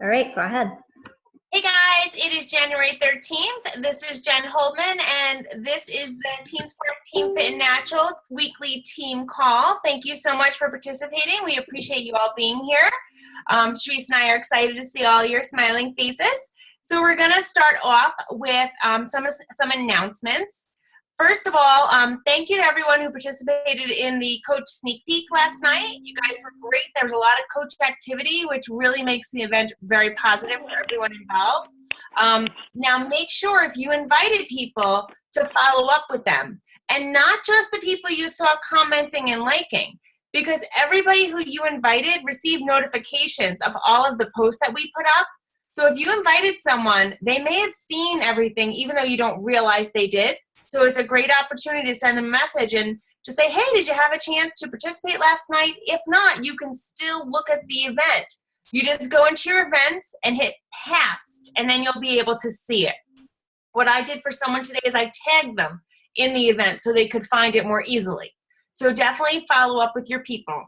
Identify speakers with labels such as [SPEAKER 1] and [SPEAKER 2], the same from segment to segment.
[SPEAKER 1] All right, go ahead.
[SPEAKER 2] Hey guys, it is January 13th. This is Jen Holdman, and this is the Team Sport Team Fit and Natural weekly team call. Thank you so much for participating. We appreciate you all being here. Charise and I are excited to see all your smiling faces. So we're going to start off with some announcements. First of all, thank you to everyone who participated in the coach sneak peek last night. You guys were great. There was a lot of coach activity, which really makes the event very positive for everyone involved. Now, make sure if you invited people to follow up with them, and not just the people you saw commenting and liking, because everybody who you invited received notifications of all of the posts that we put up. So if you invited someone, they may have seen everything, even though you don't realize they did. So it's a great opportunity to send them a message and just say, hey, did you have a chance to participate last night? If not, you can still look at the event. You just go into your events and hit past, and then you'll be able to see it. What I did for someone today is I tagged them in the event so they could find it more easily. So definitely follow up with your people.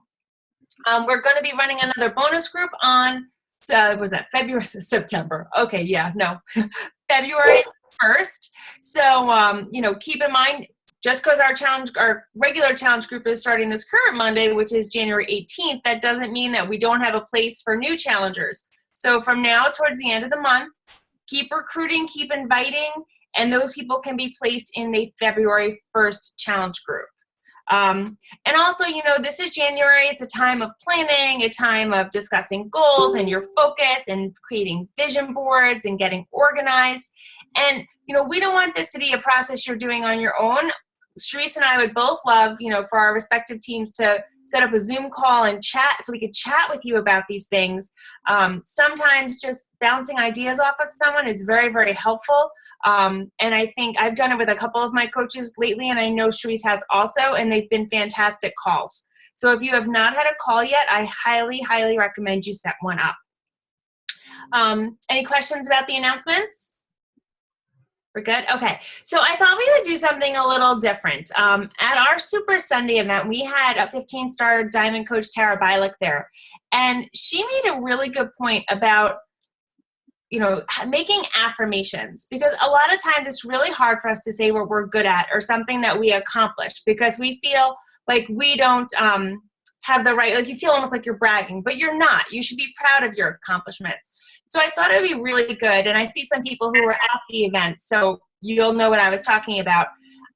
[SPEAKER 2] We're going to be running another bonus group on, was that September? Okay, yeah, no, February 1st. So, keep in mind, just because our regular challenge group is starting this current Monday, which is January 18th, that doesn't mean that we don't have a place for new challengers. So from now towards the end of the month, keep recruiting, keep inviting, and those people can be placed in the February 1st challenge group. And also, this is January. It's a time of planning, a time of discussing goals and your focus and creating vision boards and getting organized. And, we don't want this to be a process you're doing on your own. Charise and I would both love, for our respective teams to set up a Zoom call and chat so we could chat with you about these things. Sometimes just bouncing ideas off of someone is very, very helpful. And I think I've done it with a couple of my coaches lately, and I know Charise has also, and they've been fantastic calls. So if you have not had a call yet, I highly, highly recommend you set one up. Any questions about the announcements? We're good? Okay. So I thought we would do something a little different. At our Super Sunday event, we had a 15-star diamond coach, Tara Bialik, there. And she made a really good point about, making affirmations. Because a lot of times it's really hard for us to say what we're good at or something that we accomplished because we feel like we don't have the right, like you feel almost like you're bragging, but you're not. You should be proud of your accomplishments. So I thought it would be really good, and I see some people who were at the event, so you'll know what I was talking about.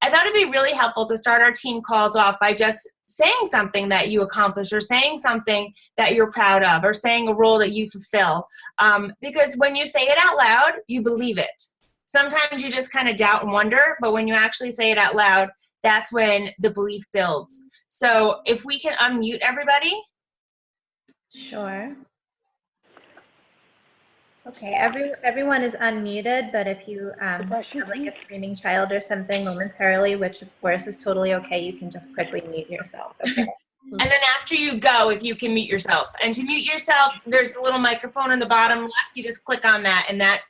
[SPEAKER 2] I thought it would be really helpful to start our team calls off by just saying something that you accomplished or saying something that you're proud of or saying a role that you fulfill. Because when you say it out loud, you believe it. Sometimes you just kind of doubt and wonder, but when you actually say it out loud, that's when the belief builds. So if we can unmute everybody.
[SPEAKER 1] Sure. Okay, everyone is unmuted, but if you have like a screaming child or something momentarily, which of course is totally okay, you can just quickly mute yourself, okay?
[SPEAKER 2] And then after you go, if you can mute yourself. And to mute yourself, there's the little microphone on the bottom left. You just click on that, and that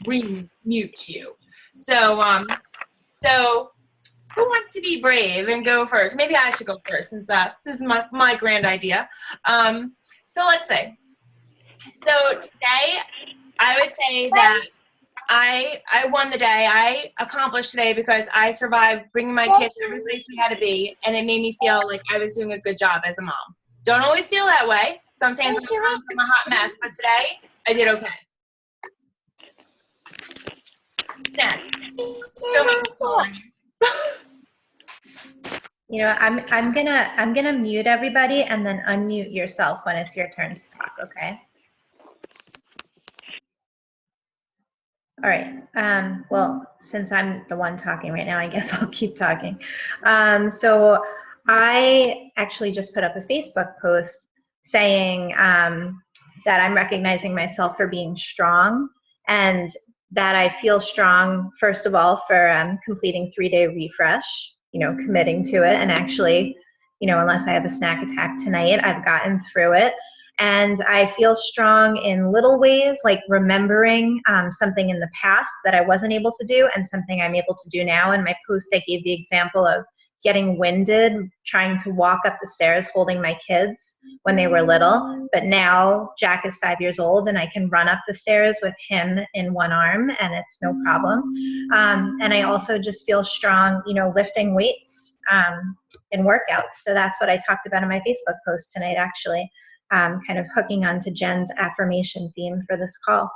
[SPEAKER 2] re-mutes you. So, who wants to be brave and go first? Maybe I should go first since this is my grand idea. So let's say. So today, I would say that I won the day. I accomplished today because I survived bringing my kids every place we had to be, and it made me feel like I was doing a good job as a mom. Don't always feel that way. Sometimes I'm a hot mess, but today I did okay. Next.
[SPEAKER 1] I'm gonna mute everybody and then unmute yourself when it's your turn to talk, okay? All right. Well, since I'm the one talking right now, I guess I'll keep talking. So I actually just put up a Facebook post saying that I'm recognizing myself for being strong, and that I feel strong, first of all, for completing 3-day refresh, committing to it. And actually, unless I have a snack attack tonight, I've gotten through it. And I feel strong in little ways, like remembering something in the past that I wasn't able to do and something I'm able to do now. In my post, I gave the example of getting winded trying to walk up the stairs holding my kids when they were little. But now Jack is 5 years old and I can run up the stairs with him in one arm and it's no problem. And I also just feel strong, lifting weights in workouts. So that's what I talked about in my Facebook post tonight, actually, kind of hooking onto Jen's affirmation theme for this call.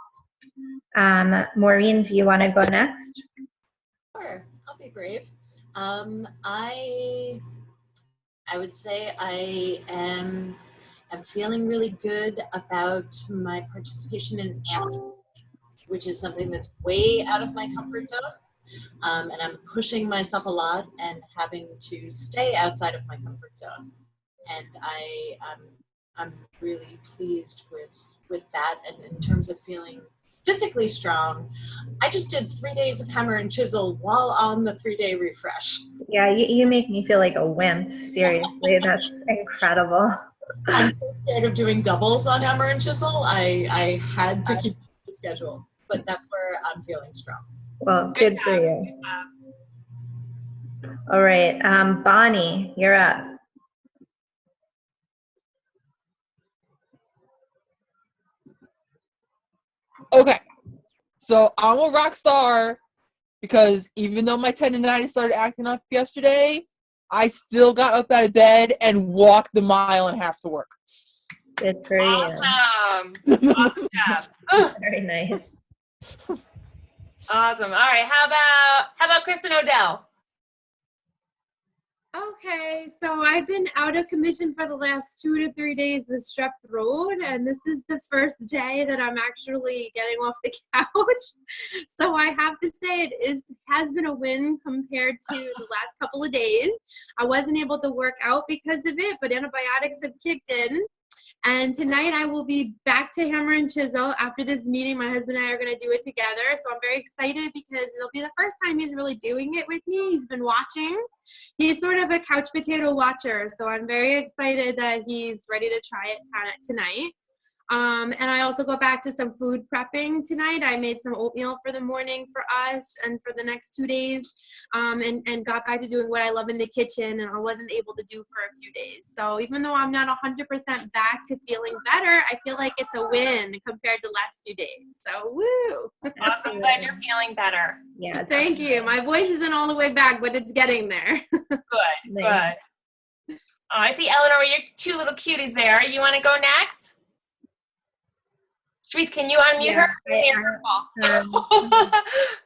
[SPEAKER 1] Maureen, do you want to go next?
[SPEAKER 3] Sure, I'll be brave. I would say I am feeling really good about my participation in AMP, which is something that's way out of my comfort zone. And I'm pushing myself a lot and having to stay outside of my comfort zone. And I'm really pleased with that. And in terms of feeling physically strong, I just did 3 days of hammer and chisel while on the 3-day refresh.
[SPEAKER 1] Yeah, you make me feel like a wimp. Seriously, that's incredible.
[SPEAKER 3] I'm so scared of doing doubles on hammer and chisel. I had to keep the schedule, but that's where I'm feeling strong.
[SPEAKER 1] Well, good for you. All right, Bonnie, you're up.
[SPEAKER 4] Okay, so I'm a rock star because even though my tendonitis started acting up yesterday, I still got up out of bed and walked the 1.5 miles to work.
[SPEAKER 1] Good for
[SPEAKER 2] Awesome.
[SPEAKER 1] you.
[SPEAKER 2] Awesome job.
[SPEAKER 1] Very nice.
[SPEAKER 2] Awesome. All right. How about Kristen Odell?
[SPEAKER 5] Okay, so I've been out of commission for the last 2 to 3 days with strep throat, and this is the first day that I'm actually getting off the couch. So I have to say has been a win compared to the last couple of days. I wasn't able to work out because of it, but antibiotics have kicked in. And tonight I will be back to hammer and chisel. After this meeting, my husband and I are going to do it together. So I'm very excited because it'll be the first time he's really doing it with me. He's been watching. He's sort of a couch potato watcher. So I'm very excited that he's ready to try it tonight. And I also go back to some food prepping tonight. I made some oatmeal for the morning for us and for the next 2 days, and got back to doing what I love in the kitchen and I wasn't able to do for a few days. So even though I'm not 100% back to feeling better, I feel like it's a win compared to the last few days. So woo!
[SPEAKER 2] Awesome. Glad you're feeling better.
[SPEAKER 1] Yeah.
[SPEAKER 5] Thank you. My voice isn't all the way back, but it's getting there.
[SPEAKER 2] Good.
[SPEAKER 1] Nice.
[SPEAKER 2] Good. Oh, I see Eleanor, your 2 little cuties there. You want to go next? Charise, can you unmute her?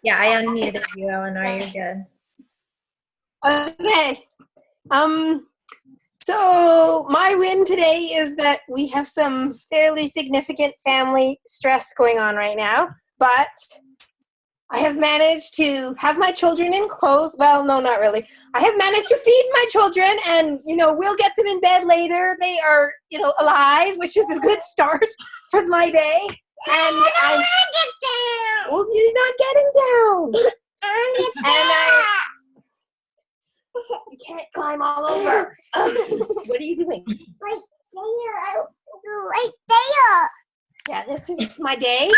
[SPEAKER 1] Yeah, I unmuted you, Eleanor. You're good.
[SPEAKER 6] Okay. So my win today is that we have some fairly significant family stress going on right now, but I have managed to have my children in clothes. Well, no, not really. I have managed to feed my children and, we'll get them in bed later. They are, alive, which is a good start for my day. And well, you're not getting down. You can't climb all over. What are you doing? Right there. Yeah, this is my day.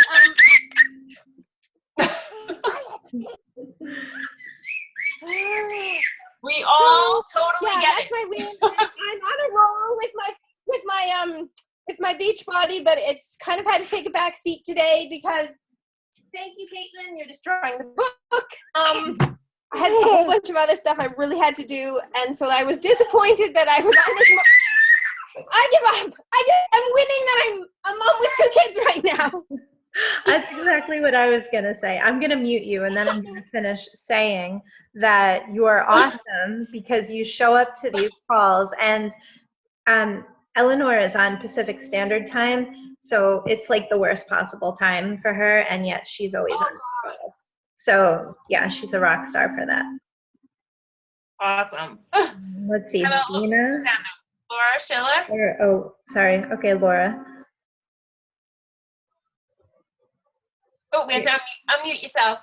[SPEAKER 2] We all totally get
[SPEAKER 6] that's
[SPEAKER 2] it.
[SPEAKER 6] my win. I'm on a roll with my beach body, but it's kind of had to take a back seat today because thank you, Caitlin, you're destroying the book. I had a whole bunch of other stuff I really had to do, and so I was disappointed that I was on this. I give up. I'm winning that I'm a mom with 2 kids right now.
[SPEAKER 1] That's exactly what I was going to say. I'm going to mute you, and then I'm going to finish saying that you are awesome because you show up to these calls. And Eleanor is on Pacific Standard Time, so it's like the worst possible time for her, and yet she's always on calls. So, yeah, she's a rock star for that.
[SPEAKER 2] Awesome.
[SPEAKER 1] Let's see.
[SPEAKER 2] How about
[SPEAKER 1] Dina?
[SPEAKER 2] Laura Schiller?
[SPEAKER 1] Oh, sorry. Okay, Laura.
[SPEAKER 2] Oh, we have to unmute yourself.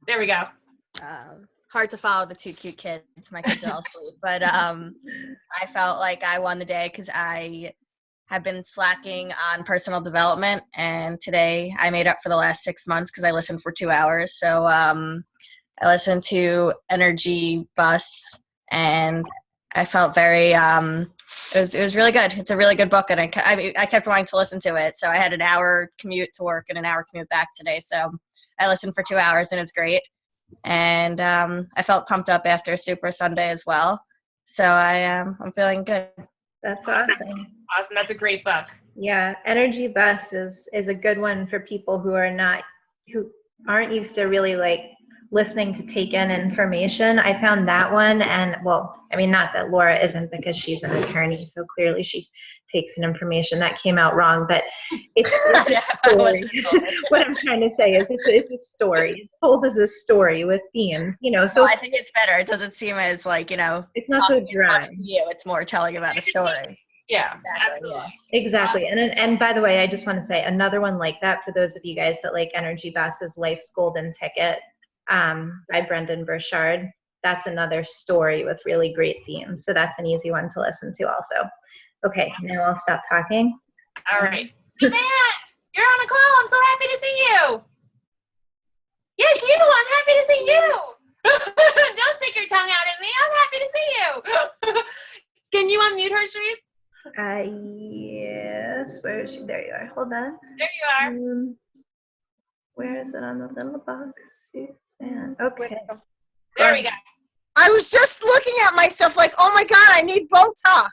[SPEAKER 2] There we go.
[SPEAKER 7] Hard to follow the 2 cute kids. My kids are all asleep. But I felt like I won the day because I have been slacking on personal development. And today I made up for the last 6 months because I listened for 2 hours. So I listened to Energy Bus, and I felt very, it was really good. It's a really good book, and I kept wanting to listen to it. So I had an hour commute to work and an hour commute back today. So I listened for 2 hours, and it was great. And I felt pumped up after Super Sunday as well. So I'm feeling good.
[SPEAKER 1] That's awesome.
[SPEAKER 2] Awesome. That's a great book.
[SPEAKER 1] Yeah, Energy Bus is a good one for people who aren't used to really like listening to take in information. I found that one, and well, I mean, not that Laura isn't, because she's an attorney, so clearly she takes in information. That came out wrong, but it's a story. What I'm trying to say is it's a story. It's told as a story with themes, So
[SPEAKER 7] I think it's better. It doesn't seem as like,
[SPEAKER 1] it's not so dry.
[SPEAKER 7] It's more telling about a story.
[SPEAKER 2] Yeah,
[SPEAKER 7] Exactly,
[SPEAKER 2] absolutely.
[SPEAKER 1] Exactly. And by the way, I just want to say another one like that for those of you guys that like Energy Bus is Life's Golden Ticket by Brendan Burchard. That's another story with really great themes. So that's an easy one to listen to also. Okay, now I'll stop talking.
[SPEAKER 2] All right. Suzanne, you're on a call. I'm so happy to see you. Yes, you. I'm happy to see you. Don't stick your tongue out at me. I'm happy to see you. Can you unmute her, Charise?
[SPEAKER 1] Yes. Where is she? There you are. Hold on.
[SPEAKER 2] There you are.
[SPEAKER 1] Where is it on the little box? Suzanne. Okay.
[SPEAKER 2] There we go.
[SPEAKER 8] I was just looking at myself like, oh my God, I need Botox.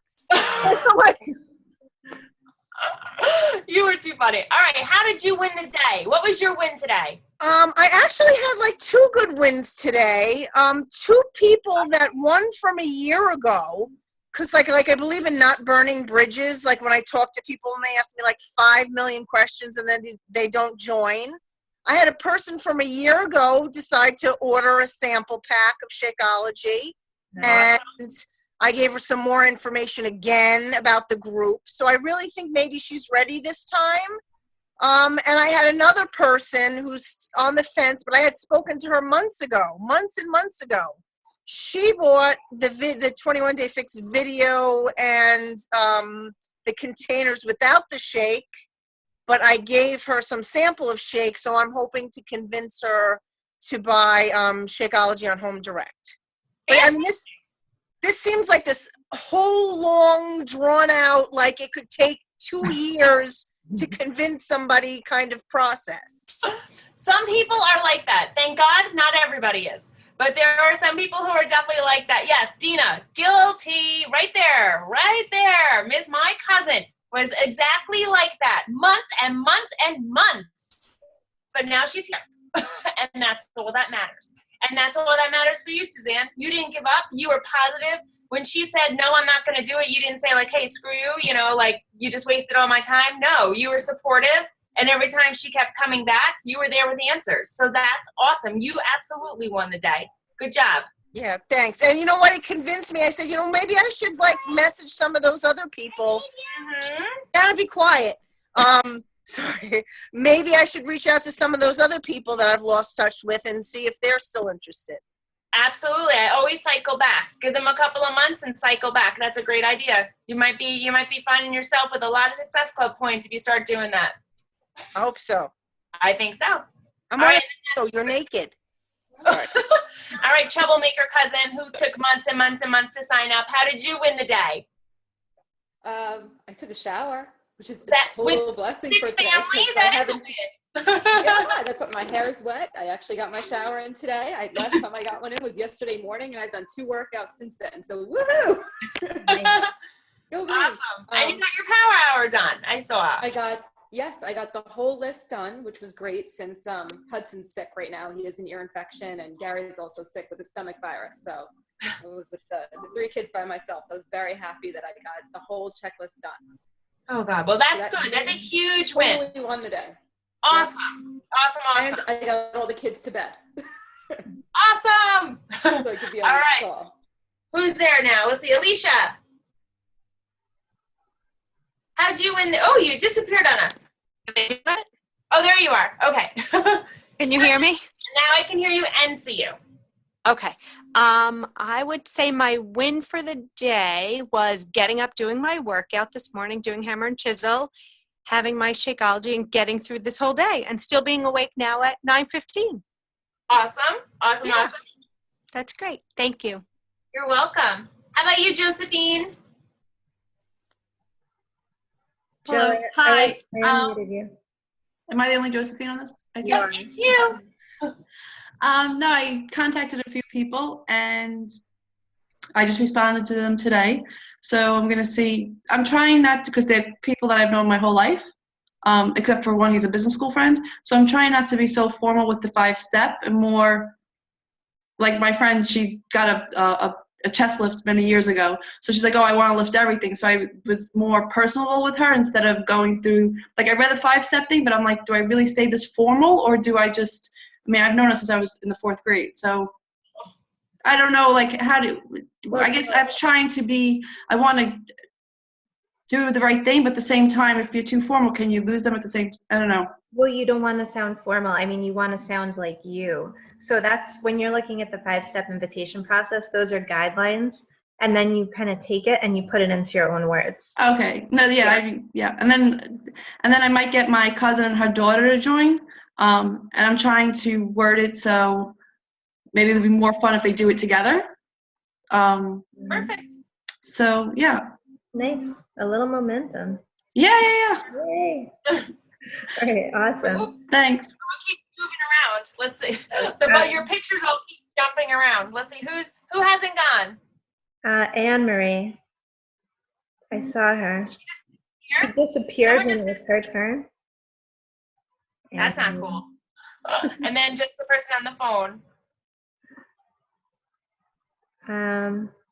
[SPEAKER 2] You were too funny. All right. How did you win the day? What was your win today?
[SPEAKER 8] I actually had like 2 good wins today. 2 people that won from a year ago. Because like I believe in not burning bridges. Like when I talk to people and they ask me like 5 million questions and then they don't join. I had a person from a year ago decide to order a sample pack of Shakeology.
[SPEAKER 1] Nice.
[SPEAKER 8] And I gave her some more information again about the group. So I really think maybe she's ready this time. And I had another person who's on the fence, but I had spoken to her months and months ago. She bought the 21 Day Fix video and the containers without the shake, but I gave her some sample of shake, so I'm hoping to convince her to buy Shakeology on Home Direct. But I mean, this seems like this whole long, drawn out, like it could take 2 years to convince somebody kind of process.
[SPEAKER 2] Some people are like that. Thank God not everybody is. But there are some people who are definitely like that. Yes, Dina, guilty, right there. Ms. My cousin was exactly like that. Months and months and months. But now she's here. And that's all that matters. And that's all that matters for you, Suzanne. You didn't give up. You were positive. When she said, no, I'm not going to do it, you didn't say like, hey, screw you, like you just wasted all my time. No, you were supportive. And every time she kept coming back, you were there with answers. So that's awesome. You absolutely won the day. Good job.
[SPEAKER 8] Yeah, thanks. And you know what? It convinced me. I said, maybe I should like message some of those other people. Gotta be quiet. Sorry. Maybe I should reach out to some of those other people that I've lost touch with and see if they're still interested.
[SPEAKER 2] Absolutely. I always cycle back. Give them a couple of months and cycle back. That's a great idea. You might be finding yourself with a lot of Success Club points if you start doing that.
[SPEAKER 8] I hope so.
[SPEAKER 2] I think so.
[SPEAKER 8] I'm on it. So you're naked. Sorry.
[SPEAKER 2] All right, troublemaker cousin who took months and months and months to sign up. How did you win the day?
[SPEAKER 9] I took a shower, which is
[SPEAKER 2] That-
[SPEAKER 9] a total blessing for today.
[SPEAKER 2] Family,
[SPEAKER 9] 'cause I
[SPEAKER 2] that is a
[SPEAKER 9] haven't-
[SPEAKER 2] win.
[SPEAKER 9] Yeah, that's what my hair is wet. I actually got my shower in today. Last time I got one in was yesterday morning, and I've done 2 workouts since then. So woohoo! Go me.
[SPEAKER 2] Awesome. And you got your power hour done. I saw.
[SPEAKER 9] I got the whole list done, which was great since Hudson's sick right now. He has an ear infection, and Gary's also sick with a stomach virus. So I was with the 3 kids by myself. So I was very happy that I got the whole checklist done.
[SPEAKER 2] Oh God. Well, that's good. That's a huge win.
[SPEAKER 9] Totally won the day.
[SPEAKER 2] Awesome. Awesome.
[SPEAKER 9] And I got all the kids to bed.
[SPEAKER 2] Awesome.
[SPEAKER 9] So I could be on
[SPEAKER 2] All
[SPEAKER 9] this
[SPEAKER 2] right.
[SPEAKER 9] call.
[SPEAKER 2] Who's there now? Let's see. Alicia. How'd you win? Oh, you disappeared on us. Oh, there you are. Okay.
[SPEAKER 10] Can you hear me?
[SPEAKER 2] Now I can hear you and see you.
[SPEAKER 10] Okay. I would say my win for the day was getting up, doing my workout this morning, doing hammer and chisel, having my Shakeology, and getting through this whole day, and still being awake now at 9:15.
[SPEAKER 2] Awesome. Awesome.
[SPEAKER 10] Yeah.
[SPEAKER 2] Awesome.
[SPEAKER 10] That's great. Thank you.
[SPEAKER 2] You're welcome. How about you, Josephine?
[SPEAKER 11] Hello.
[SPEAKER 1] Jill,
[SPEAKER 11] Hi.
[SPEAKER 1] I unmuted you.
[SPEAKER 11] Am I the only Josephine on this? I
[SPEAKER 1] You
[SPEAKER 11] think.
[SPEAKER 1] are.
[SPEAKER 2] It's you.
[SPEAKER 11] No, I contacted a few people and I just responded to them today. So I'm gonna see. I'm trying not to, because they're people that I've known my whole life, except for one. He's a business school friend. So I'm trying not to be so formal with the 5-step and more like my friend. She got a chest lift many years ago. So she's like, oh, I want to lift everything. So I was more personable with her instead of going through, like I read the 5-step thing, but I'm like, do I really stay this formal or do I just, I mean, I've known her since I was in the 4th grade. So I don't know, like I guess I'm trying to be, I want to do the right thing, but at the same time, if you're too formal, can you lose them at the same, I don't know.
[SPEAKER 1] Well, you don't want to sound formal. I mean, you want to sound like you. So that's when you're looking at the 5-step invitation process, those are guidelines. And then you kind of take it and you put it into your own words.
[SPEAKER 11] Okay. No, yeah. And then I might get my cousin and her daughter to join. And I'm trying to word it so maybe it'll be more fun if they do it together.
[SPEAKER 2] Perfect.
[SPEAKER 11] So yeah.
[SPEAKER 1] Nice. A little momentum.
[SPEAKER 11] Yeah.
[SPEAKER 1] Yay. Okay, awesome.
[SPEAKER 11] Thanks.
[SPEAKER 2] We'll keep moving around. Let's see. Your pictures all keep jumping around. Let's see who hasn't gone.
[SPEAKER 1] Anne Marie. I saw her. She
[SPEAKER 2] Here?
[SPEAKER 1] disappeared
[SPEAKER 2] Someone
[SPEAKER 1] when it was her turn.
[SPEAKER 2] That's not cool. And then just the person on the phone.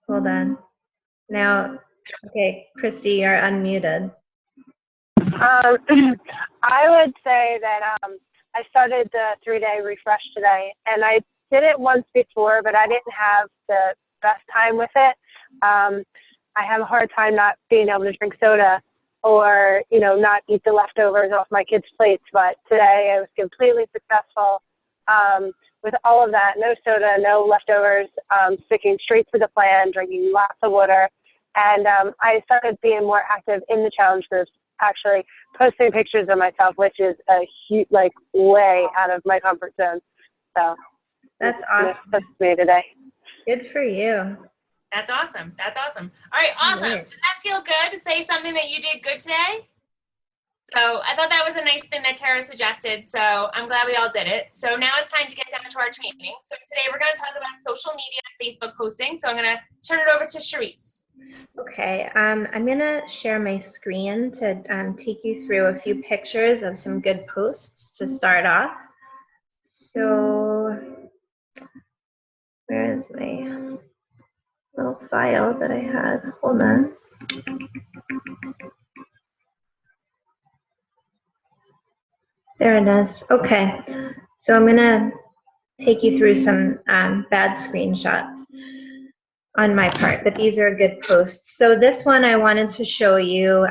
[SPEAKER 1] Hold on. Now, okay, Christy, you're unmuted.
[SPEAKER 6] I would say that I started the 3-day refresh today, and I did it once before, but I didn't have the best time with it. I have a hard time not being able to drink soda or, not eat the leftovers off my kids' plates, but today I was completely successful with all of that. No soda, no leftovers, sticking straight to the plan, drinking lots of water, and I started being more active in the challenge groups, actually posting pictures of myself, which is a huge, way out of my comfort zone. So
[SPEAKER 1] That's awesome.
[SPEAKER 6] That's me today.
[SPEAKER 1] Good for you.
[SPEAKER 2] That's awesome. That's awesome. All right, awesome.
[SPEAKER 1] Right.
[SPEAKER 2] Did that feel good to say something that you did good today? So I thought that was a nice thing that Tara suggested. So I'm glad we all did it. So now it's time to get down to our training. So today we're going to talk about social media and Facebook posting. So I'm going to turn it over to Charise.
[SPEAKER 1] Okay, I'm going to share my screen to take you through a few pictures of some good posts to start off. So where is my little file that I had? Hold on. There it is. Okay, so I'm going to take you through some bad screenshots on my part, but these are good posts. So this one I wanted to show you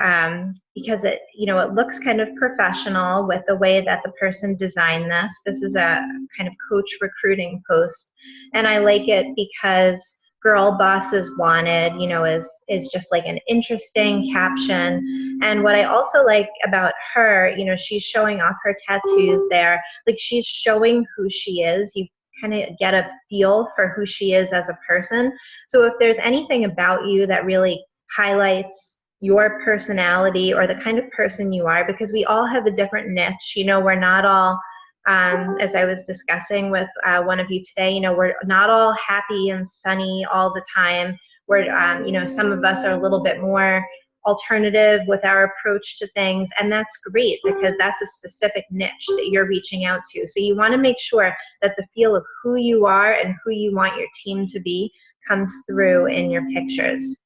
[SPEAKER 1] because it, it looks kind of professional with the way that the person designed this. This is a kind of coach recruiting post, and I like it because Girl Bosses Wanted, is just like an interesting caption. And what I also like about her, she's showing off her tattoos there. Like, she's showing who she is. You kind of get a feel for who she is as a person. So if there's anything about you that really highlights your personality or the kind of person you are, because we all have a different niche, we're not all, as I was discussing with one of you today, we're not all happy and sunny all the time. We're, some of us are a little bit more alternative with our approach to things, and that's great because that's a specific niche that you're reaching out to. So you want to make sure that the feel of who you are and who you want your team to be comes through in your pictures.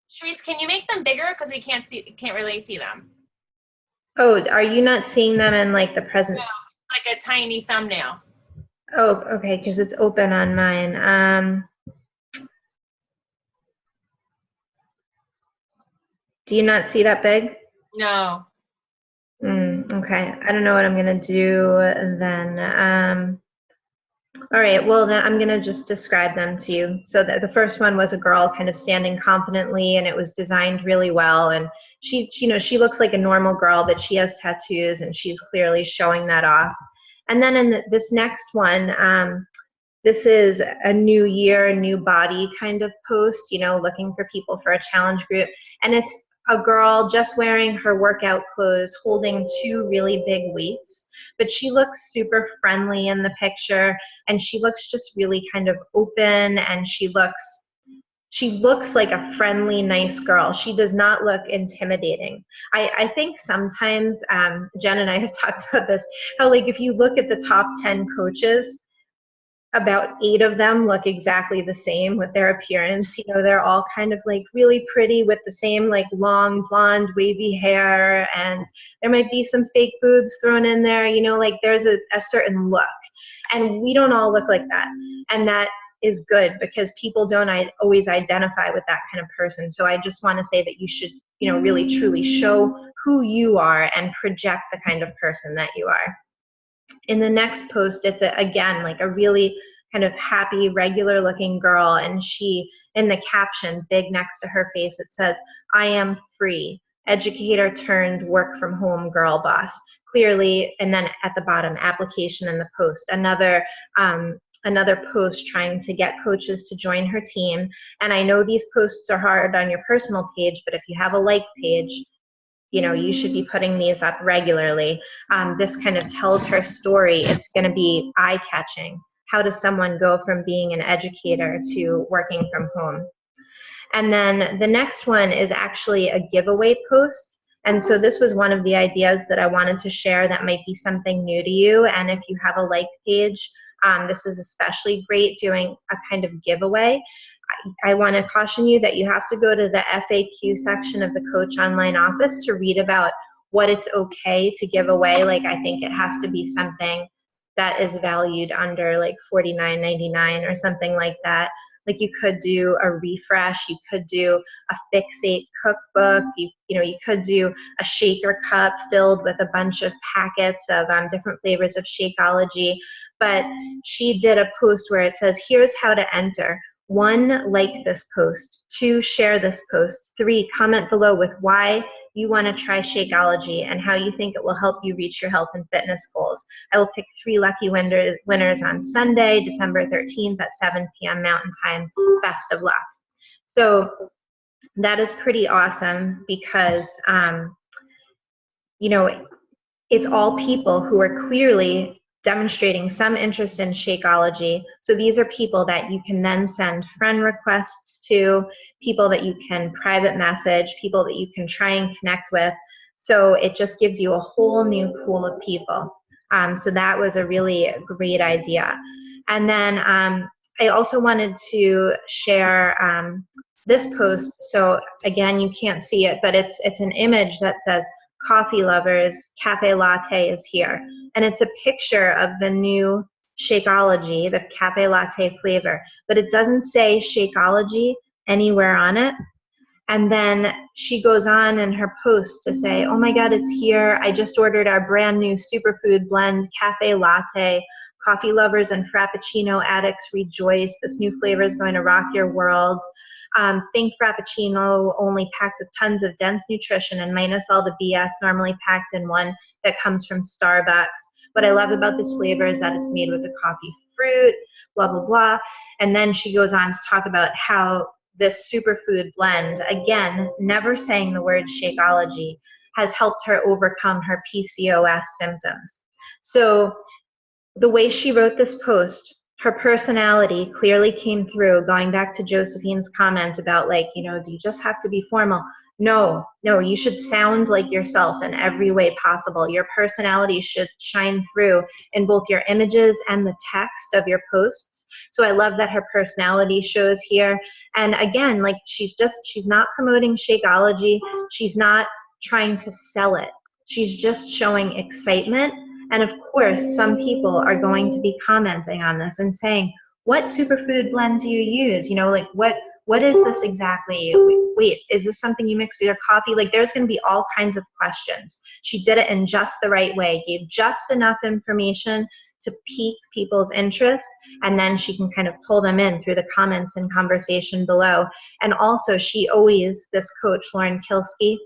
[SPEAKER 2] Charise, can you make them bigger because we can't really see them?
[SPEAKER 1] Oh, are you not seeing them in the present?
[SPEAKER 2] No, like a tiny thumbnail.
[SPEAKER 1] Oh, okay, because it's open on mine. Do you not see that big?
[SPEAKER 2] No.
[SPEAKER 1] Okay, I don't know what I'm going to do then. All right, well, then I'm going to just describe them to you. So the first one was a girl kind of standing confidently, and it was designed really well. And she looks like a normal girl, but she has tattoos, and she's clearly showing that off. And then in this next one, this is a new year, new body kind of post, you know, looking for people for a challenge group. And it's a girl just wearing her workout clothes, holding 2 really big weights. But she looks super friendly in the picture, and she looks just really kind of open, and she looks like a friendly, nice girl. She does not look intimidating. I think sometimes, Jen and I have talked about this, how like if you look at the top 10 coaches, about 8 of them look exactly the same with their appearance. You know, they're all kind of like really pretty with the same like long blonde wavy hair, and there might be some fake boobs thrown in there, you know, like there's a certain look. And we don't all look like that. And that is good because people don't always identify with that kind of person. So I just want to say that you should, you know, really truly show who you are and project the kind of person that you are. In the next post, it's again like a really kind of happy, regular looking girl, and she, in the caption, big next to her face, it says, "I am free, educator turned work from home girl boss." Clearly, and then at the bottom, application in the post. Another post trying to get coaches to join her team. And I know these posts are hard on your personal page, but if you have a like page, you know, you should be putting these up regularly. This kind of tells her story. It's going to be eye-catching. How does someone go from being an educator to working from home? And then the next one is actually a giveaway post. And so this was one of the ideas that I wanted to share that might be something new to you. And if you have a like page, this is especially great doing a kind of giveaway. I want to caution you that you have to go to the FAQ section of the Coach Online office to read about what it's okay to give away. Like, I think it has to be something that is valued under like $49.99 or something like that. Like, you could do a refresh, you could do a Fixate cookbook, you know, you could do a shaker cup filled with a bunch of packets of different flavors of Shakeology. But she did a post where it says, here's how to enter. 1, like this post. 2, share this post. 3, comment below with why you want to try Shakeology and how you think it will help you reach your health and fitness goals. I will pick 3 lucky winners on Sunday, December 13th at 7 p.m. Mountain Time. Best of luck. So that is pretty awesome because, you know, it's all people who are clearly demonstrating some interest in Shakeology. So these are people that you can then send friend requests to, people that you can private message, people that you can try and connect with. So it just gives you a whole new pool of people. So that was a really great idea. And then I also wanted to share this post. So again, you can't see it, but it's an image that says, "Coffee lovers, cafe latte is here." And it's a picture of the new Shakeology, the cafe latte flavor, but it doesn't say Shakeology anywhere on it. And then she goes on in her post to say, "Oh my God, it's here. I just ordered our brand new superfood blend cafe latte. Coffee lovers and Frappuccino addicts rejoice. This new flavor is going to rock your world. Think Frappuccino only packed with tons of dense nutrition and minus all the BS normally packed in one that comes from Starbucks. What I love about this flavor is that it's made with a coffee fruit, blah, blah, blah." And then she goes on to talk about how this superfood blend, again, never saying the word Shakeology, has helped her overcome her PCOS symptoms. So the way she wrote this post, her personality clearly came through, going back to Josephine's comment about, like, you know, do you just have to be formal? No, you should sound like yourself in every way possible. Your personality should shine through in both your images and the text of your posts. So I love that her personality shows here. And again, like, she's not promoting Shakeology. She's not trying to sell it. She's just showing excitement. And of course, some people are going to be commenting on this and saying, "What superfood blend do you use? You know, like, what is this exactly? Wait, is this something you mix with your coffee?" Like, there's going to be all kinds of questions. She did it in just the right way, gave just enough information to pique people's interest, and then she can kind of pull them in through the comments and conversation below. And also, she always, this coach, Lauren Kilsky,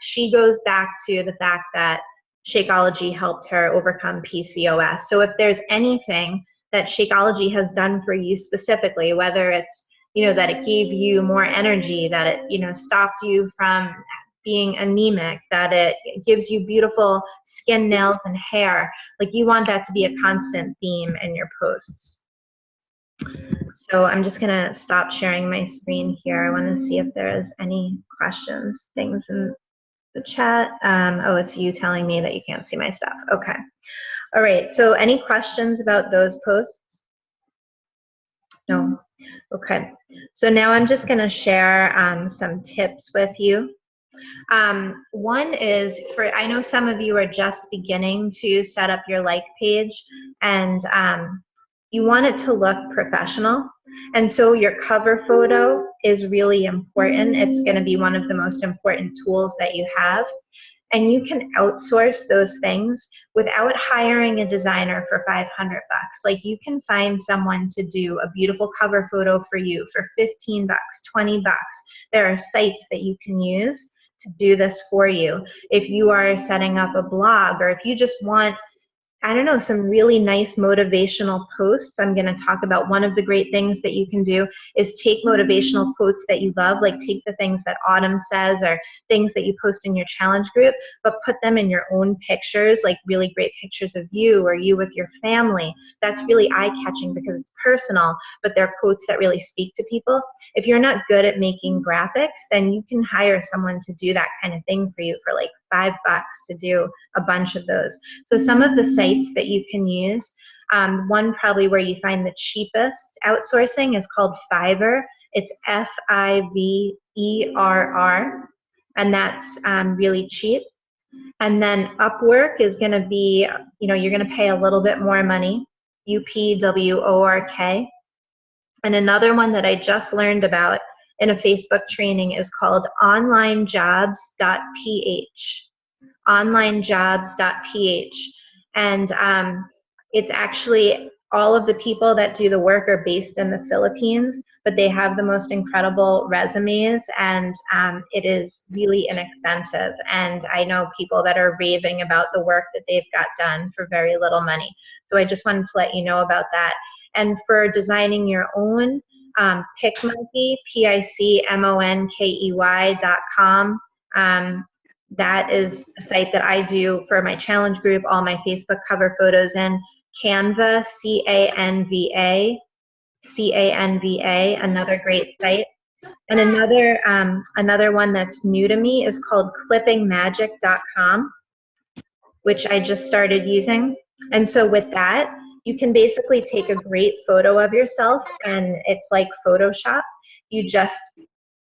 [SPEAKER 1] she goes back to the fact that Shakeology helped her overcome PCOS. So if there's anything that Shakeology has done for you specifically, whether it's, that it gave you more energy, that it, stopped you from being anemic, that it gives you beautiful skin, nails, and hair, like you want that to be a constant theme in your posts. So I'm just gonna stop sharing my screen here. I wanna see if there's any questions, things in the chat. Oh, it's you telling me that you can't see my stuff. Okay. All right, so any questions about those posts? No? Okay. So now I'm just gonna share some tips with you. One is I know some of you are just beginning to set up your like page, and you want it to look professional. And so your cover photo is really important. It's going to be one of the most important tools that you have. And you can outsource those things without hiring a designer for $500. Like you can find someone to do a beautiful cover photo for you for 15 bucks, 20 bucks. There are sites that you can use to do this for you. If you are setting up a blog, or if you just want, I don't know, some really nice motivational posts. I'm going to talk about one of the great things that you can do is take motivational quotes that you love, like take the things that Autumn says or things that you post in your challenge group, but put them in your own pictures, like really great pictures of you or you with your family. That's really eye-catching because it's personal, but they're quotes that really speak to people. If you're not good at making graphics, then you can hire someone to do that kind of thing for you for like $5 to do a bunch of those. So some of the sites that you can use, one probably where you find the cheapest outsourcing is called Fiverr. It's Fiverr, and that's really cheap. And then Upwork is going to be, you're going to pay a little bit more money, UPWORK. And another one that I just learned about in a Facebook training is called onlinejobs.ph. onlinejobs.ph. And it's actually all of the people that do the work are based in the Philippines, but they have the most incredible resumes, and it is really inexpensive. And I know people that are raving about the work that they've got done for very little money. So I just wanted to let you know about that. And for designing your own, PicMonkey, PICMONKEY.com. That is a site that I do for my challenge group, all my Facebook cover photos in. Canva, CANVA, another great site. And another one that's new to me is called clippingmagic.com, which I just started using. And so with that, you can basically take a great photo of yourself, and it's like Photoshop. You just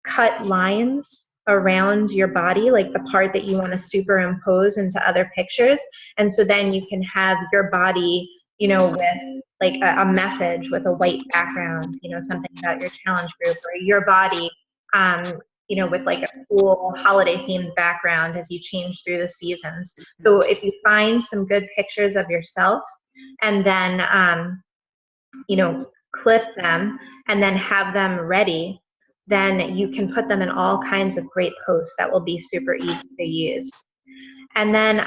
[SPEAKER 1] cut lines around your body, like the part that you want to superimpose into other pictures. And so then you can have your body, with like a message with a white background, something about your challenge group, or your body, with like a cool holiday themed background as you change through the seasons. So if you find some good pictures of yourself and then, clip them and then have them ready, then you can put them in all kinds of great posts that will be super easy to use. And then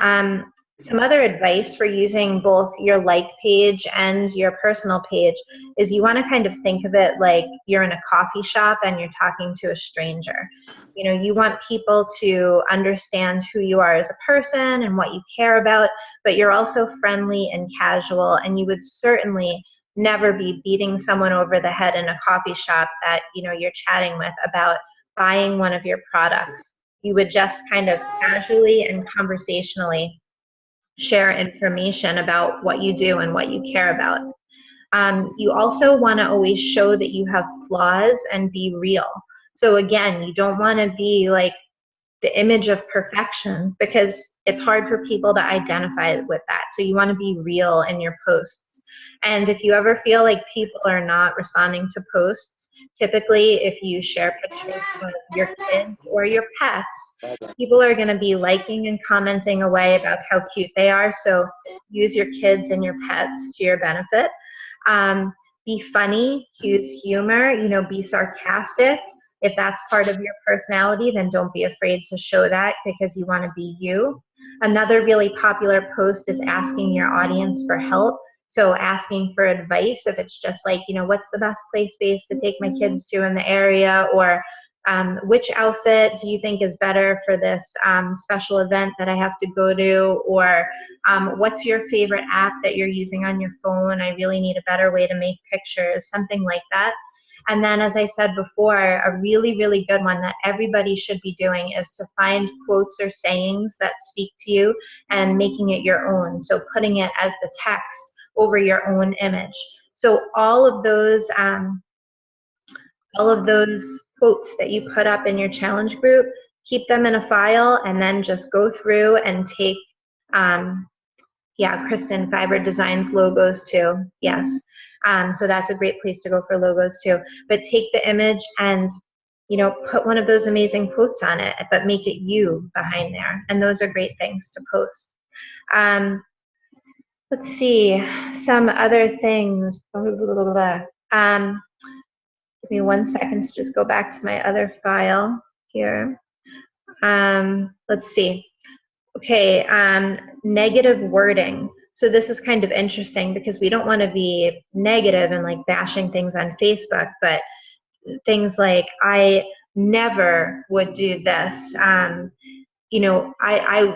[SPEAKER 1] some other advice for using both your like page and your personal page is you want to kind of think of it like you're in a coffee shop and you're talking to a stranger. You want people to understand who you are as a person and what you care about, but you're also friendly and casual, and you would certainly never be beating someone over the head in a coffee shop that you're chatting with about buying one of your products. You would just kind of casually and conversationally share information about what you do and what you care about. You also want to always show that you have flaws and be real. So again, you don't want to be like the image of perfection, because it's hard for people to identify with that. So you want to be real in your posts. And if you ever feel like people are not responding to posts, typically if you share pictures of your kids or your pets, people are going to be liking and commenting away about how cute they are. So use your kids and your pets to your benefit. Be funny, use humor, be sarcastic. If that's part of your personality, then don't be afraid to show that, because you want to be you. Another really popular post is asking your audience for help. So asking for advice, if it's just like, what's the best play space to take my kids to in the area, or which outfit do you think is better for this special event that I have to go to, or what's your favorite app that you're using on your phone? I really need a better way to make pictures, something like that. And then, as I said before, a really, really good one that everybody should be doing is to find quotes or sayings that speak to you and making it your own. So putting it as the text over your own image. So all of those quotes that you put up in your challenge group, keep them in a file, and then just go through and take, Kristen, Fiber Designs logos too, yes. So that's a great place to go for logos too. But take the image and, put one of those amazing quotes on it, but make it you behind there. And those are great things to post. Let's see, some other things. Give me 1 second to just go back to my other file here. Let's see. Okay, negative wording. So this is kind of interesting because we don't want to be negative and like bashing things on Facebook, but things like, I never would do this. I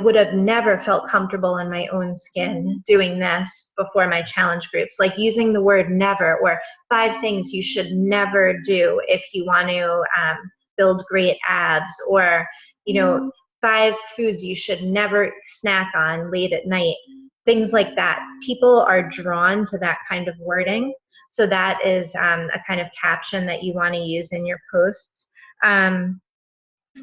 [SPEAKER 1] would have never felt comfortable in my own skin doing this before my challenge groups, like using the word never, or 5 things you should never do if you want to build great abs, or, 5 foods you should never snack on late at night, things like that. People are drawn to that kind of wording. So that is a kind of caption that you want to use in your posts.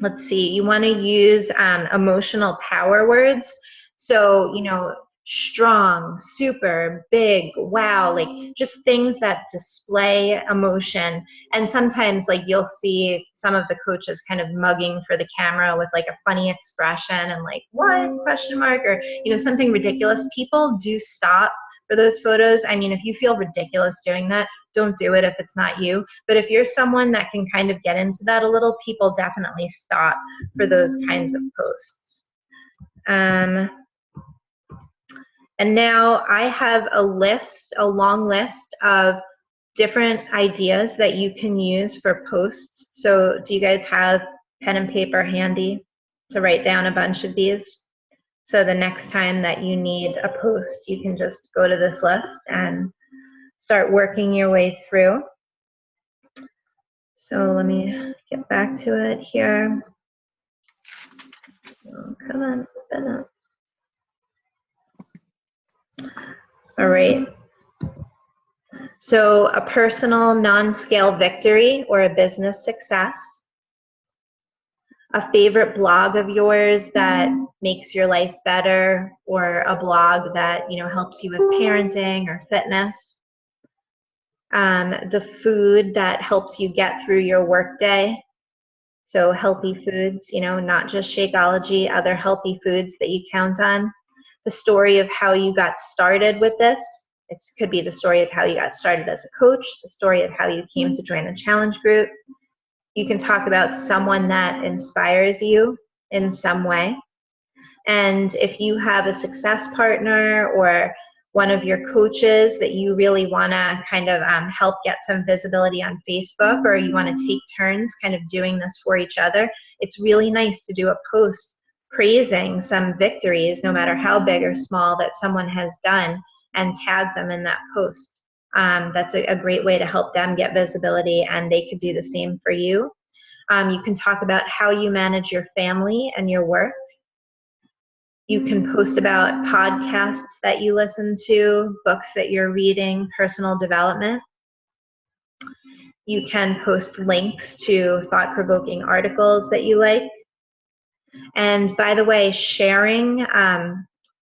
[SPEAKER 1] Let's see, you want to use emotional power words. So, strong, super, big, wow, like just things that display emotion. And sometimes like you'll see some of the coaches kind of mugging for the camera with like a funny expression and like, what, question mark, or, something ridiculous. People do stop for those photos. I mean, if you feel ridiculous doing that, don't do it if it's not you. But if you're someone that can kind of get into that a little, people definitely stop for those kinds of posts. And now I have a long list of different ideas that you can use for posts. So do you guys have pen and paper handy to write down a bunch of these? So the next time that you need a post, you can just go to this list and start working your way through. So let me get back to it here. Oh, come on, open up. All right. So a personal non-scale victory or a business success. A favorite blog of yours that makes your life better, or a blog that helps you with parenting or fitness. The food that helps you get through your workday. So healthy foods, not just Shakeology, other healthy foods that you count on. The story of how you got started with this. It could be the story of how you got started as a coach, the story of how you came to join the challenge group. You can talk about someone that inspires you in some way. And if you have a success partner or one of your coaches that you really want to kind of help get some visibility on Facebook, or you want to take turns kind of doing this for each other, it's really nice to do a post praising some victories, no matter how big or small, that someone has done, and tag them in that post. That's a great way to help them get visibility, and they could do the same for you. You can talk about how you manage your family and your work. You can post about podcasts that you listen to, books that you're reading, personal development. You can post links to thought-provoking articles that you like. And by the way, sharing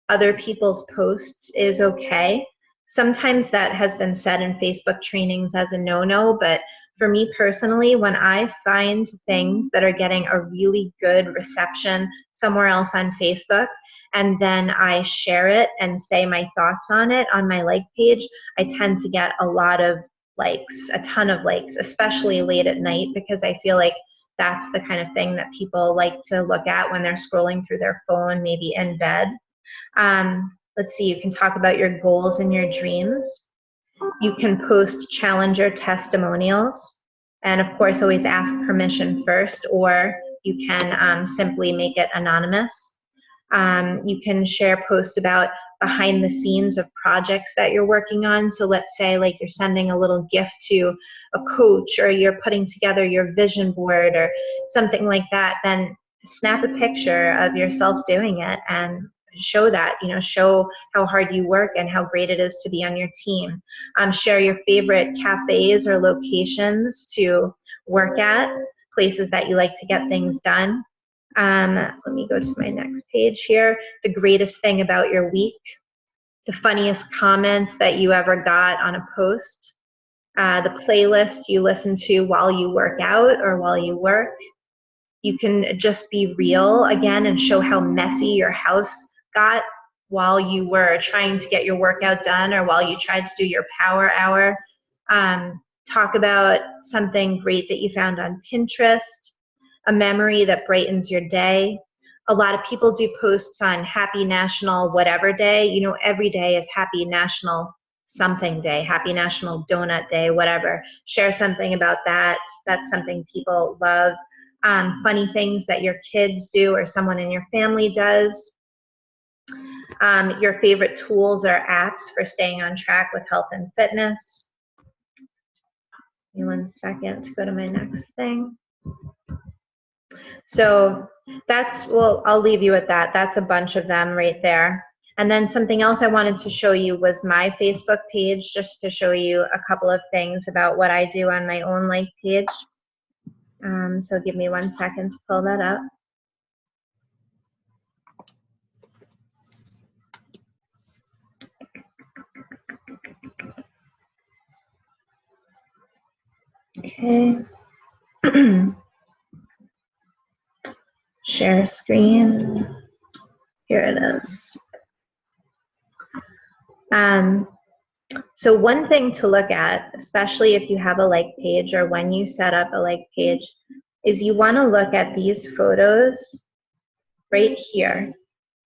[SPEAKER 1] other people's posts is okay. Sometimes that has been said in Facebook trainings as a no-no, but for me personally, when I find things that are getting a really good reception somewhere else on Facebook, and then I share it and say my thoughts on it on my like page, I tend to get a lot of likes, a ton of likes, especially late at night, because I feel like that's the kind of thing that people like to look at when they're scrolling through their phone, maybe in bed. Let's see, you can talk about your goals and your dreams. You can post challenger testimonials. And of course, always ask permission first, or you can simply make it anonymous. You can share posts about behind the scenes of projects that you're working on. So let's say like you're sending a little gift to a coach, or you're putting together your vision board or something like that, then snap a picture of yourself doing it and show that, show how hard you work and how great it is to be on your team. Share your favorite cafes or locations to work at, places that you like to get things done. Let me go to my next page here. The greatest thing about your week, the funniest comments that you ever got on a post, the playlist you listen to while you work out or while you work. You can just be real again and show how messy your house got while you were trying to get your workout done or while you tried to do your power hour. Talk about something great that you found on Pinterest, a memory that brightens your day. A lot of people do posts on Happy National Whatever Day. Every day is Happy National Something Day, Happy National Donut Day, whatever. Share something about that. That's something people love. Funny things that your kids do or someone in your family does. Your favorite tools or apps for staying on track with health and fitness. Give me 1 second to go to my next thing. So I'll leave you with that. That's a bunch of them right there. And then something else I wanted to show you was my Facebook page, just to show you a couple of things about what I do on my own like page. So give me 1 second to pull that up. Okay. Share screen. Here it is. So one thing to look at, especially if you have a like page or when you set up a like page, is you want to look at these photos right here.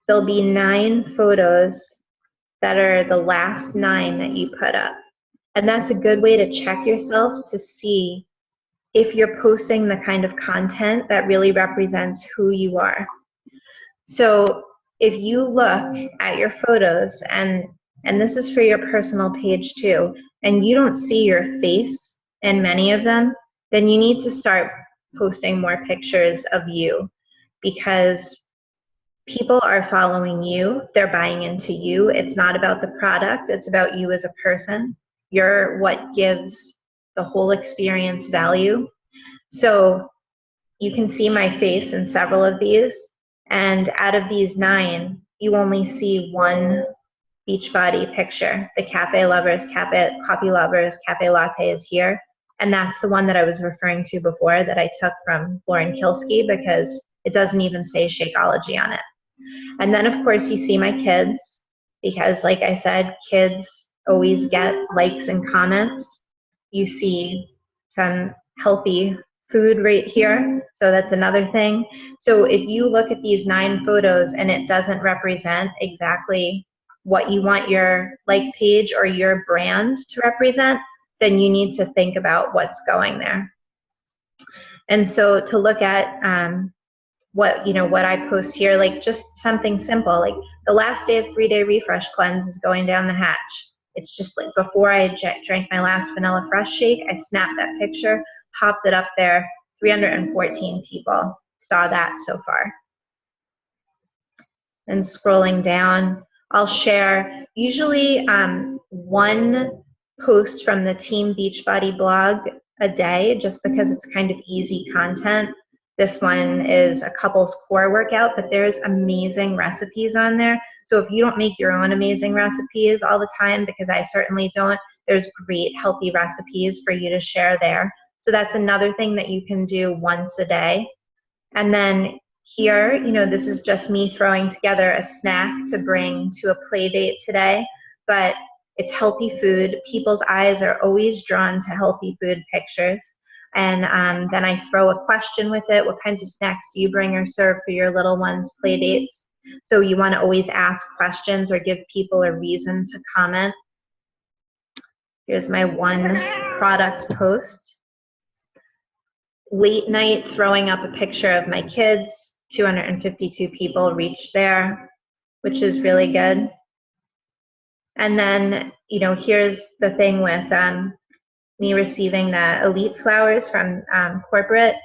[SPEAKER 1] There'll be 9 photos that are the last 9 that you put up. And that's a good way to check yourself to see if you're posting the kind of content that really represents who you are. So if you look at your photos, and this is for your personal page too, and you don't see your face in many of them, then you need to start posting more pictures of you, because people are following you, they're buying into you. It's not about the product, it's about you as a person. You're what gives the whole experience value. So you can see my face in several of these, and out of these 9, you only see 1 Beachbody picture. The cafe lovers, coffee lovers, cafe latte is here. And that's the one that I was referring to before that I took from Lauren Kilsky, because it doesn't even say Shakeology on it. And then of course you see my kids, because like I said, kids always get likes and comments. You see some healthy food right here, so that's another thing. So if you look at these 9 photos and it doesn't represent exactly what you want your like page or your brand to represent, then you need to think about what's going there. And so to look at what I post here, like just something simple, like the last day of 3-day refresh cleanse is going down the hatch. It's just like before I drank my last vanilla fresh shake, I snapped that picture, popped it up there. 314 people saw that so far. And scrolling down, I'll share usually 1 post from the Team Beachbody blog a day, just because it's kind of easy content. This one is a couples core workout, but there's amazing recipes on there. So if you don't make your own amazing recipes all the time, because I certainly don't, there's great healthy recipes for you to share there. So that's another thing that you can do once a day. And then here, this is just me throwing together a snack to bring to a play date today, but it's healthy food. People's eyes are always drawn to healthy food pictures. And then I throw a question with it. What kinds of snacks do you bring or serve for your little ones' play dates? So you want to always ask questions or give people a reason to comment. Here's my one product post. Late night, throwing up a picture of my kids. 252 people reached there, which is really good. And then, you know, here's the thing with me receiving the elite flowers from corporate.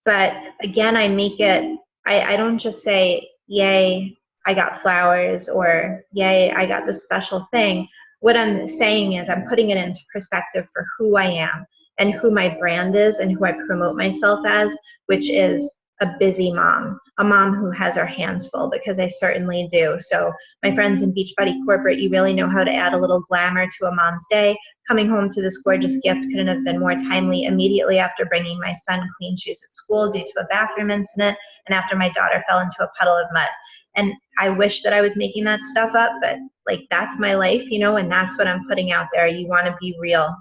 [SPEAKER 1] But again, I make it, I don't just say, yay, I got flowers, or yay, I got this special thing. What I'm saying is I'm putting it into perspective for who I am and who my brand is and who I promote myself as, which is a busy mom, a mom who has her hands full, because I certainly do. So my friends in Beachbody Corporate, you really know how to add a little glamour to a mom's day. Coming home to this gorgeous gift couldn't have been more timely immediately after bringing my son clean shoes at school due to a bathroom incident and after my daughter fell into a puddle of mud. And I wish that I was making that stuff up, but like that's my life, you know, and that's what I'm putting out there. You want to be real.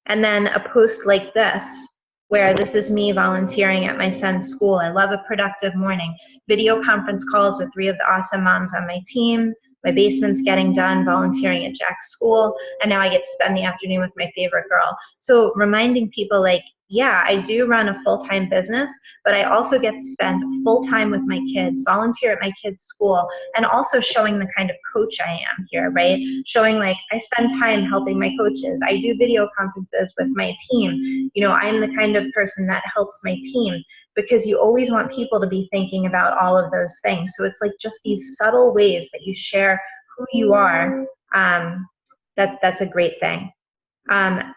[SPEAKER 1] And then a post like this, where this is me volunteering at my son's school. I love a productive morning. Video conference calls with 3 of the awesome moms on my team. My basement's getting done, volunteering at Jack's school, and now I get to spend the afternoon with my favorite girl. So reminding people like, yeah, I do run a full-time business, but I also get to spend full time with my kids, volunteer at my kids' school, and also showing the kind of coach I am here, right? Showing like I spend time helping my coaches. I do video conferences with my team. You know, I'm the kind of person that helps my team, because you always want people to be thinking about all of those things. So it's like just these subtle ways that you share who you are. That's a great thing.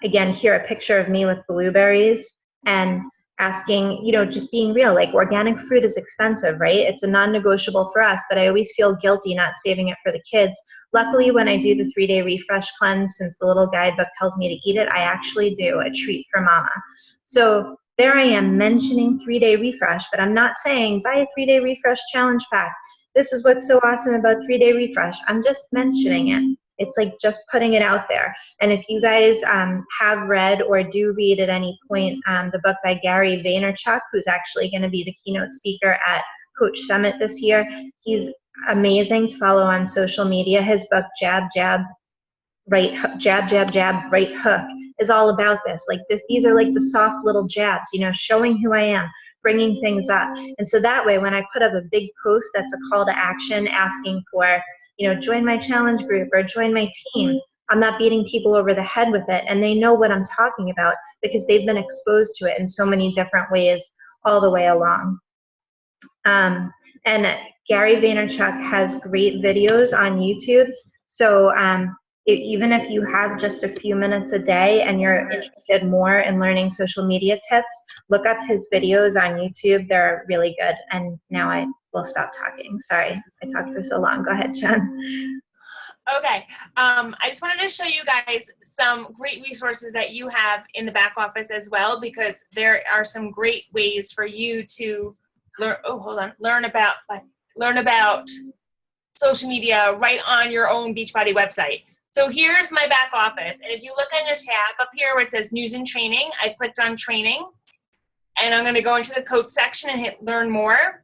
[SPEAKER 1] Again, here a picture of me with blueberries and asking, you know, just being real, like organic fruit is expensive, right? It's a non-negotiable for us, but I always feel guilty not saving it for the kids. Luckily, when I do the 3-day refresh cleanse, since the little guidebook tells me to eat it, I actually do a treat for mama. So there I am mentioning 3-day refresh, but I'm not saying buy a 3-day refresh challenge pack. This is what's so awesome about 3-day refresh. I'm just mentioning it. It's like just putting it out there. And if you guys have read or do read at any point the book by Gary Vaynerchuk, who's actually going to be the keynote speaker at Coach Summit this year, he's amazing to follow on social media. His book, Jab, Jab, Right, Jab, Jab, Jab, Right Hook, is all about this. Like this, these are like the soft little jabs, you know, showing who I am, bringing things up. And so that way, when I put up a big post that's a call to action asking for, you know, join my challenge group or join my team, I'm not beating people over the head with it, and they know what I'm talking about because they've been exposed to it in so many different ways all the way along. And Gary Vaynerchuk has great videos on YouTube. So even if you have just a few minutes a day and you're interested more in learning social media tips, look up his videos on YouTube. They're really good. And now I will stop talking. Sorry, I talked for so long. Go ahead, Jen.
[SPEAKER 2] Okay, I just wanted to show you guys some great resources that you have in the back office as well, because there are some great ways for you to learn about social media right on your own Beachbody website. So here's my back office, and if you look on your tab up here where it says News and Training, I clicked on Training, and I'm going to go into the Coach section and hit Learn More,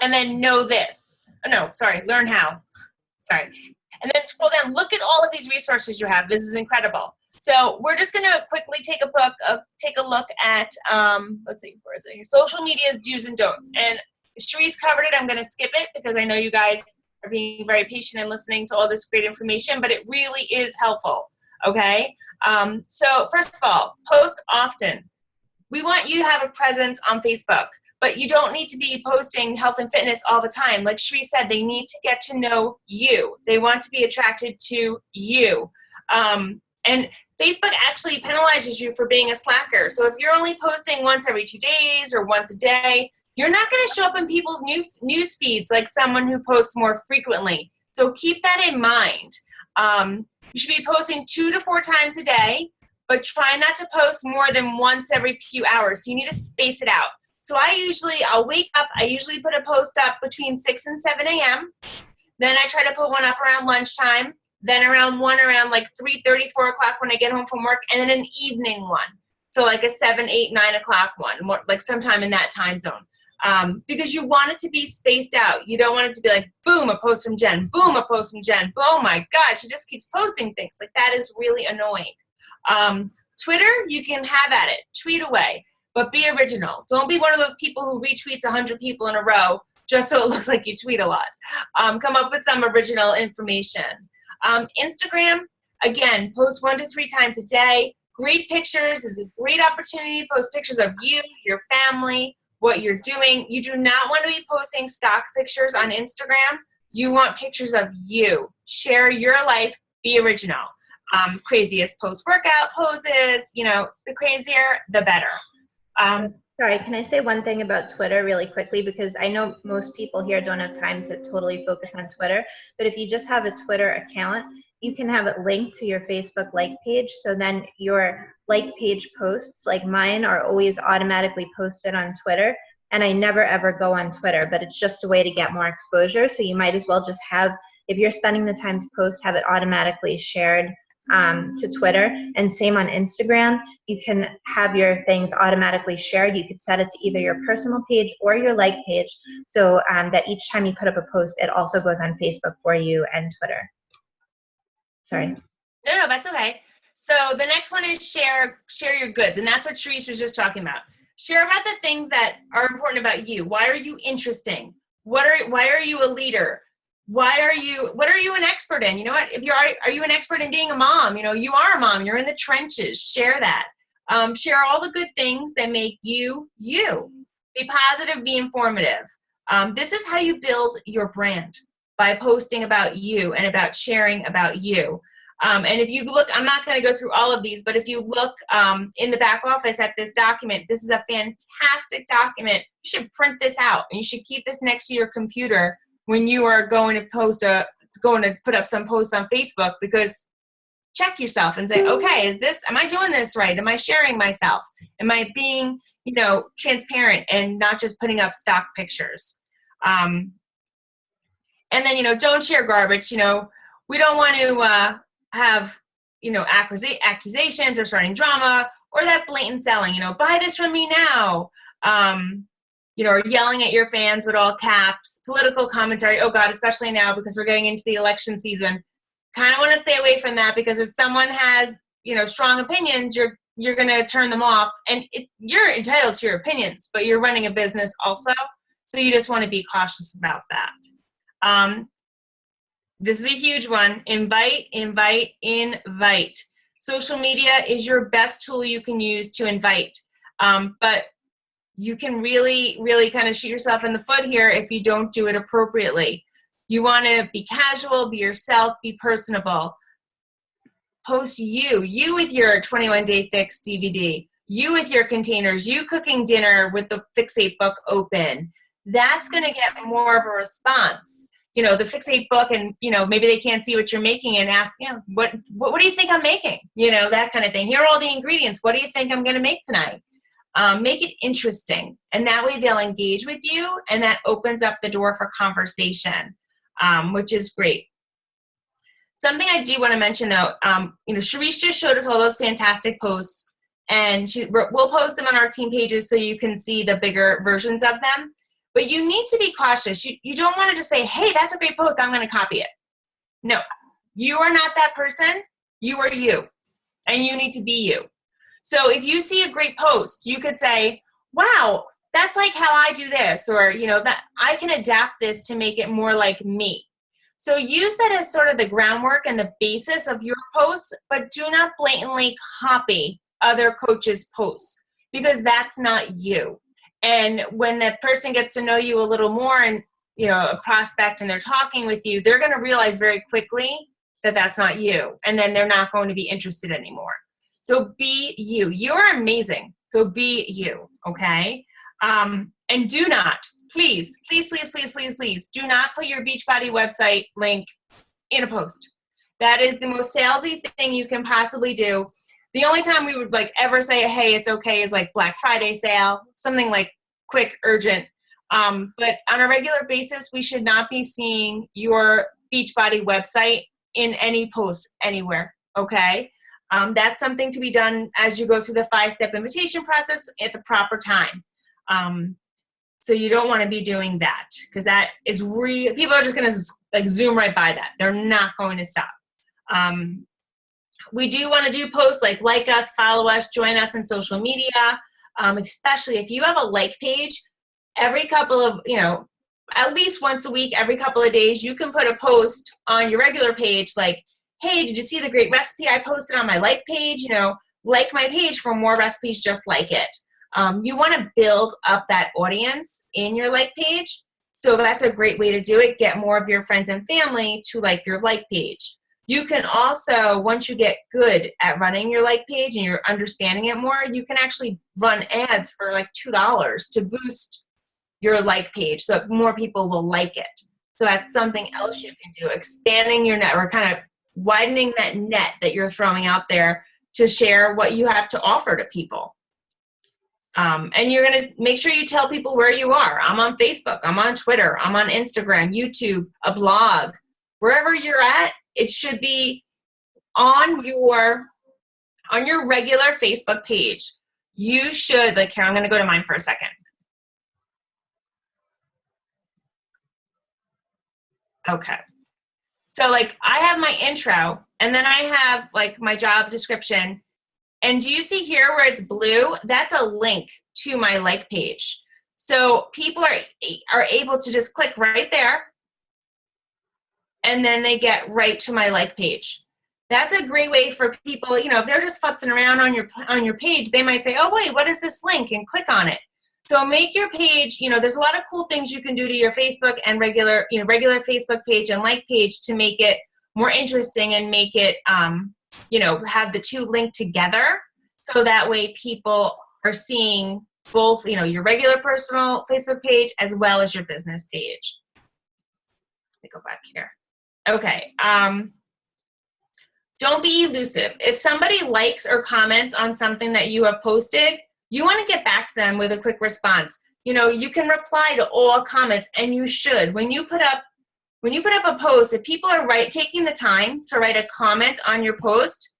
[SPEAKER 2] and then Know This. Oh, no, sorry, Learn How. Sorry. And then scroll down. Look at all of these resources you have. This is incredible. So we're just going to quickly take a look at, let's see, where is it here? Social media's do's and don'ts. And if Charise covered it, I'm going to skip it because I know you guys are being very patient and listening to all this great information, but it really is helpful, okay? So first of all, post often. We want you to have a presence on Facebook, but you don't need to be posting health and fitness all the time. Like Charise said, they need to get to know you. They want to be attracted to you. And Facebook actually penalizes you for being a slacker. So if you're only posting once every 2 days or once a day, you're not going to show up in people's news feeds like someone who posts more frequently. So keep that in mind. You should be posting 2 to 4 times a day, but try not to post more than once every few hours. So you need to space it out. So I'll wake up, I usually put a post up between 6 and 7 a.m. Then I try to put one up around lunchtime. then around like 3:30, 4 o'clock when I get home from work, and then an evening one. So like a 7, 8, 9 o'clock one, more like sometime in that time zone. Because you want it to be spaced out. You don't want it to be like, boom, a post from Jen, boom, a post from Jen. Oh my God, she just keeps posting things. Like, that is really annoying. Twitter, you can have at it. Tweet away, but be original. Don't be one of those people who retweets 100 people in a row just so it looks like you tweet a lot. Come up with some original information. Instagram, again, post 1 to 3 times a day. Great pictures is a great opportunity to post pictures of you, your family, what you're doing. You do not want to be posting stock pictures on Instagram. You want pictures of you. Share your life, be original. Craziest post-workout poses, the crazier, the better.
[SPEAKER 1] Sorry, can I say one thing about Twitter really quickly? Because I know most people here don't have time to totally focus on Twitter, but if you just have a Twitter account, you can have it linked to your Facebook like page, so then your like page posts, like mine, are always automatically posted on Twitter, and I never ever go on Twitter, but it's just a way to get more exposure, so you might as well just have, if you're spending the time to post, have it automatically shared to Twitter. And same on Instagram, you can have your things automatically shared. You could set it to either your personal page or your like page, so that each time you put up a post, it also goes on Facebook for you and Twitter. Sorry.
[SPEAKER 2] No, that's okay. So the next one is share your goods, and that's what Charise was just talking about. Share about the things that are important about you. Why are you interesting? Why are you a leader? What are you an expert in? You know what? Are you an expert in being a mom? You are a mom. You're in the trenches. Share that. Share all the good things that make you, you. Be positive, be informative. This is how you build your brand, by posting about you and about sharing about you. And if you look, I'm not going to go through all of these, but if you look in the back office at this document, this is a fantastic document. You should print this out, and you should keep this next to your computer when you are going to put up some posts on Facebook, because check yourself and say, okay, am I doing this right? Am I sharing myself? Am I being, transparent and not just putting up stock pictures? And then, don't share garbage. We don't want to have, accusations or starting drama, or that blatant selling, buy this from me now. Or yelling at your fans with all caps, political commentary. Oh God, especially now because we're getting into the election season. Kind of want to stay away from that, because if someone has, strong opinions, you're going to turn them off. And you're entitled to your opinions, but you're running a business also. So you just want to be cautious about that. This is a huge one. Invite, invite, invite. Social media is your best tool you can use to invite. But you can really, really kind of shoot yourself in the foot here if you don't do it appropriately. You want to be casual, be yourself, be personable. Post you with your 21-day fix DVD, you with your containers, you cooking dinner with the Fixate book open. That's going to get more of a response. The Fixate book, and, maybe they can't see what you're making and ask, what do you think I'm making? That kind of thing. Here are all the ingredients. What do you think I'm going to make tonight? Make it interesting, and that way they'll engage with you, and that opens up the door for conversation, which is great. Something I do want to mention, though, Charise just showed us all those fantastic posts, and we'll post them on our team pages so you can see the bigger versions of them. But you need to be cautious. You don't want to just say, hey, that's a great post, I'm going to copy it. No, you are not that person. You are you, and you need to be you. So if you see a great post, you could say, wow, that's like how I do this, or, that I can adapt this to make it more like me. So use that as sort of the groundwork and the basis of your posts, but do not blatantly copy other coaches' posts, because that's not you. And when that person gets to know you a little more, and, a prospect, and they're talking with you, they're going to realize very quickly that that's not you. And then they're not going to be interested anymore. So be you. You're amazing. So be you, okay? And do not, please, do not put your Beachbody website link in a post. That is the most salesy thing you can possibly do. The only time we would ever say, hey, it's okay, is Black Friday sale, something quick, urgent. But on a regular basis, we should not be seeing your Beachbody website in any post anywhere, okay? That's something to be done as you go through the 5-step invitation process at the proper time. So you don't want to be doing that, because that is people are just going to like zoom right by that. They're not going to stop. We do want to do posts like us, follow us, join us in social media, especially if you have a like page. Every couple of, at least once a week, every couple of days, you can put a post on your regular page like, hey, did you see the great recipe I posted on my like page? Like my page for more recipes just like it. You want to build up that audience in your like page. So that's a great way to do it. Get more of your friends and family to like your like page. You can also, once you get good at running your like page and you're understanding it more, you can actually run ads for like $2 to boost your like page so more people will like it. So that's something else you can do. Expanding your network, kind of widening that net that you're throwing out there to share what you have to offer to people. And you're going to make sure you tell people where you are. I'm on Facebook. I'm on Twitter. I'm on Instagram, YouTube, a blog. Wherever you're at, it should be on your regular Facebook page. You should, like here, I'm going to go to mine for a second. Okay. So like I have my intro, and then I have like my job description. And do you see here where it's blue? That's a link to my like page. So people are able to just click right there, and then they get right to my like page. That's a great way for people, if they're just futzing around on your page, they might say, oh wait, what is this link? And click on it. So make your page, there's a lot of cool things you can do to your Facebook and regular Facebook page and like page to make it more interesting and make it, have the two linked together. So that way people are seeing both, your regular personal Facebook page as well as your business page. Let me go back here. Okay. Don't be elusive. If somebody likes or comments on something that you have posted, you want to get back to them with a quick response. You can reply to all comments, and you should. When you put up a post, if people are taking the time to write a comment on your post,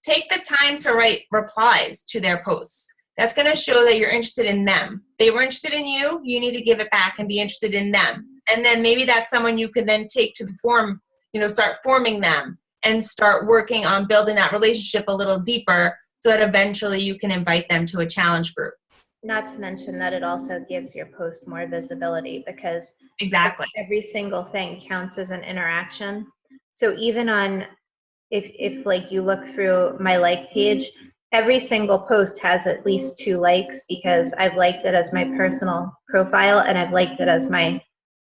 [SPEAKER 2] take the time to write replies to their posts. That's going to show that you're interested in them. They were interested in you. You need to give it back and be interested in them. And then maybe that's someone you can then take to the form, start forming them and start working on building that relationship a little deeper so that eventually you can invite them to a challenge group.
[SPEAKER 1] Not to mention that it also gives your post more visibility, because
[SPEAKER 2] exactly
[SPEAKER 1] every single thing counts as an interaction. So even on, if like you look through my like page, every single post has at least 2 likes, because I've liked it as my personal profile and I've liked it as my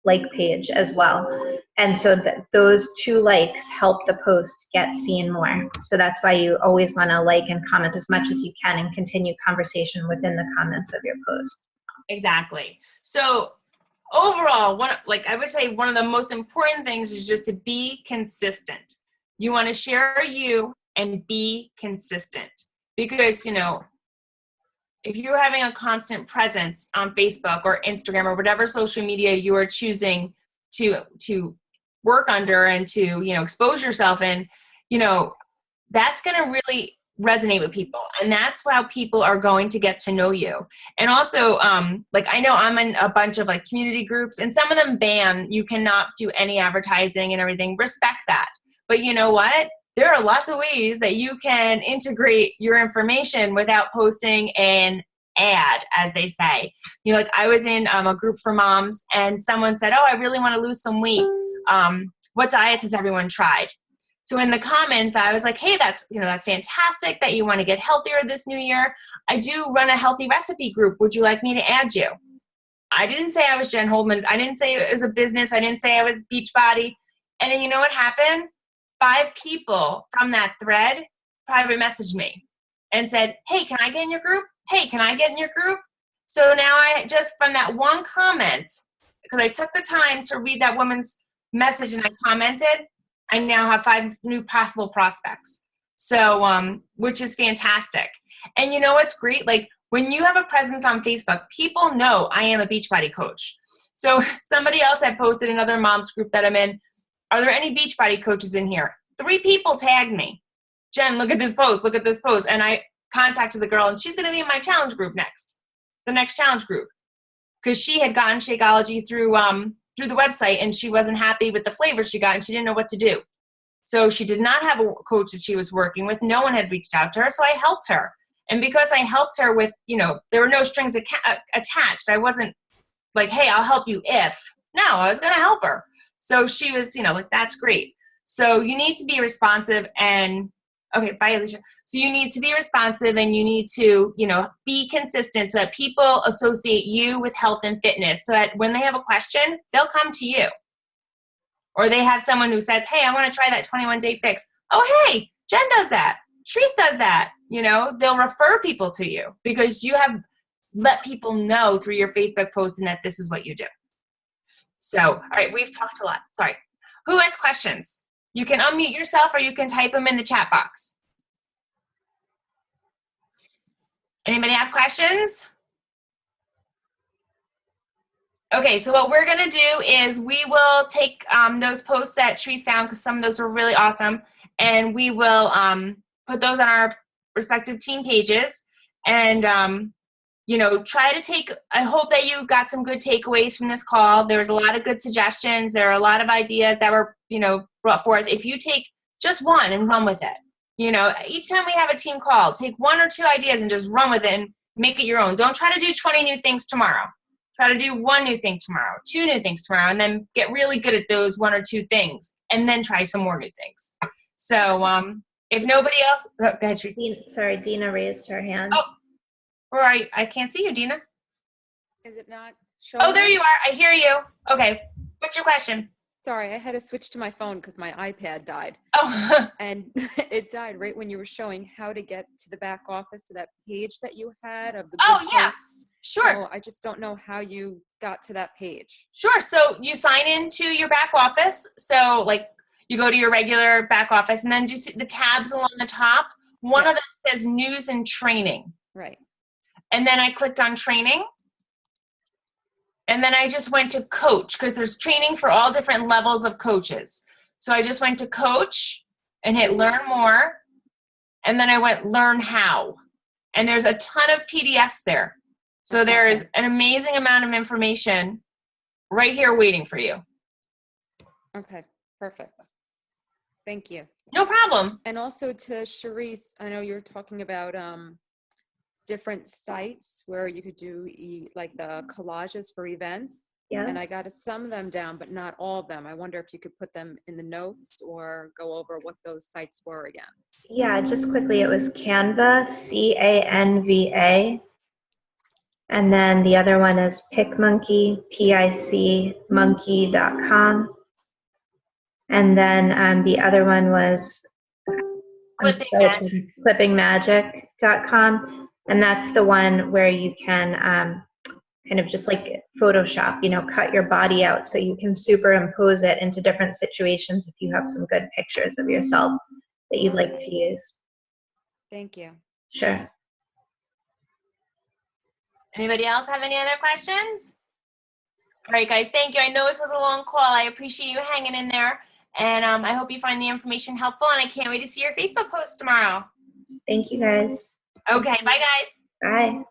[SPEAKER 1] like page as well. And so those 2 likes help the post get seen more. So that's why you always want to like and comment as much as you can and continue conversation within the comments of your post.
[SPEAKER 2] Exactly. So overall, I would say one of the most important things is just to be consistent. You want to share you and be consistent, because, if you're having a constant presence on Facebook or Instagram or whatever social media you are choosing to work under and to, expose yourself in, that's going to really resonate with people. And that's how people are going to get to know you. And also, I know I'm in a bunch of community groups, and some of them ban, you cannot do any advertising and everything. Respect that. But you know what? There are lots of ways that you can integrate your information without posting an ad, as they say. I was in a group for moms, and someone said, oh, I really want to lose some weight. What diets has everyone tried? So in the comments, I was like, hey, that's fantastic that you want to get healthier this new year. I do run a healthy recipe group. Would you like me to add you? I didn't say I was Jen Holdman. I didn't say it was a business. I didn't say I was Beachbody. And then you know what happened? 5 people from that thread private messaged me and said, hey, can I get in your group? Hey, can I get in your group? So now I just, from that one comment, because I took the time to read that woman's message and I commented, I now have 5 new possible prospects. So, which is fantastic. And you know what's great? When you have a presence on Facebook, people know I am a Beachbody coach. So somebody else had posted, another mom's group that I'm in, Are there any Beachbody coaches in here? 3 people tagged me. Jen, look at this post, look at this post. And I contacted the girl, and she's going to be in my challenge group next, the next challenge group. Because she had gotten Shakeology through the website, and she wasn't happy with the flavor she got, and she didn't know what to do. So she did not have a coach that she was working with. No one had reached out to her, so I helped her. And because I helped her with, there were no strings attached. I wasn't like, hey, I'll help you if. No, I was going to help her. So she was, like, that's great. So you need to be responsive and, okay, bye, Alicia. So you need to be responsive, and you need to, be consistent so that people associate you with health and fitness. So that when they have a question, they'll come to you. Or they have someone who says, hey, I want to try that 21-day fix. Oh, hey, Jen does that. Charise does that. They'll refer people to you because you have let people know through your Facebook posting that this is what you do. So, all right, we've talked a lot. Sorry. Who has questions? You can unmute yourself, or you can type them in the chat box. Anybody have questions? Okay, so what we're going to do is we will take those posts that Charise found, because some of those are really awesome, and we will put those on our respective team pages, and try to take, I hope that you got some good takeaways from this call. There was a lot of good suggestions. There are a lot of ideas that were, brought forth. If you take just one and run with it, each time we have a team call, take 1 or 2 ideas and just run with it and make it your own. Don't try to do 20 new things tomorrow. Try to do 1 new thing tomorrow, 2 new things tomorrow, and then get really good at those 1 or 2 things, and then try some more new things. So if nobody else, go ahead, Charise.
[SPEAKER 1] Sorry, Dina raised her hand.
[SPEAKER 2] Oh, all right, I can't see you, Dina.
[SPEAKER 9] Is it not showing?
[SPEAKER 2] Oh, there you are. I hear you. Okay, what's your question?
[SPEAKER 9] Sorry, I had to switch to my phone because my iPad died.
[SPEAKER 2] Oh.
[SPEAKER 9] And it died right when you were showing how to get to the back office, to that page that you had of the good
[SPEAKER 2] yeah.
[SPEAKER 9] posts.
[SPEAKER 2] Sure.
[SPEAKER 9] So I just don't know how you got to that page.
[SPEAKER 2] Sure. So you sign into your back office. So like you go to your regular back office, and then just the tabs along the top. One of them says news and training.
[SPEAKER 9] Right.
[SPEAKER 2] And then I clicked on training. And then I just went to coach, because there's training for all different levels of coaches. So I just went to coach and hit learn more. And then I went learn how. And there's a ton of PDFs there. So there is an amazing amount of information right here waiting for you.
[SPEAKER 9] Okay, perfect. Thank you.
[SPEAKER 2] No problem.
[SPEAKER 9] And also to Charise, I know you were talking about different sites where you could do like the collages for events.
[SPEAKER 1] Yeah.
[SPEAKER 9] And I got some of them down, but not all of them. I wonder if you could put them in the notes or go over what those sites were again.
[SPEAKER 1] Yeah, just quickly, it was Canva, CANVA. And then the other one is PicMonkey, PICmonkey.com. And then the other one was clippingmagic.com. And that's the one where you can kind of just like Photoshop, cut your body out so you can superimpose it into different situations if you have some good pictures of yourself that you'd like to use.
[SPEAKER 9] Thank you.
[SPEAKER 1] Sure.
[SPEAKER 2] Anybody else have any other questions? All right, guys, thank you. I know this was a long call. I appreciate you hanging in there. And I hope you find the information helpful. And I can't wait to see your Facebook post tomorrow.
[SPEAKER 1] Thank you, guys.
[SPEAKER 2] Okay, bye, guys.
[SPEAKER 1] Bye.